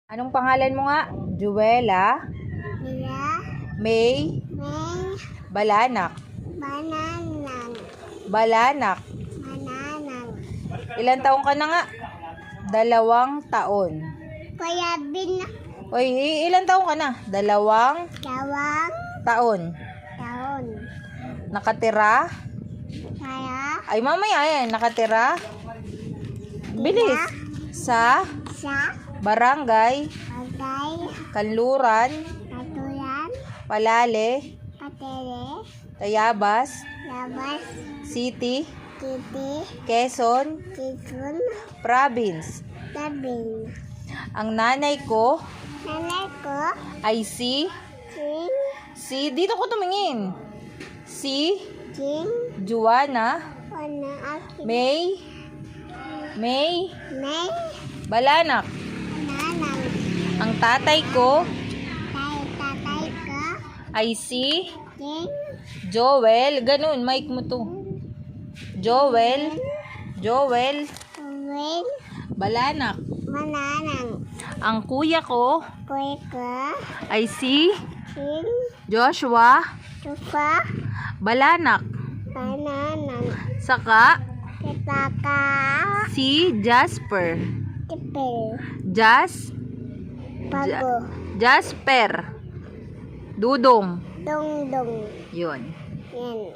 Anong pangalan mo nga? Juwela, Mila, May, May, Balanak. Bananang, Balanak. Bananang, Ilan taong ka na nga? 2 taon. Kuya Bin, Oy, ilan taong ka na? 2 Tawang, taon. Taon, Nakatira? Kaya, Ay, mamaya yan. Nakatira? Bilis. Sa Sa, Barangay Pagay, Kanluran, Katulan, Palale, Katele, Tayabas, Labas, City, Titi, Quezon, Titun, Province. Tabing. Ang nanay ko Nanay ko, ay si dito ko tumingin. Si Jing, Juana Wana Aki, May May, Balanak. Nanang, Ang tatay ko Tatay ko, ay si Jing, Joel. Ganun, mic mo to. Joel Win, Balanak. Mananang, Ang kuya ko Kuya ko, ay si Jing, Joshua Tufa, Balanak. Bananang, Saka Kitaka, si Jasper. Tipil, Pago, Jasper Dudong. Dongdong, Yun. yan.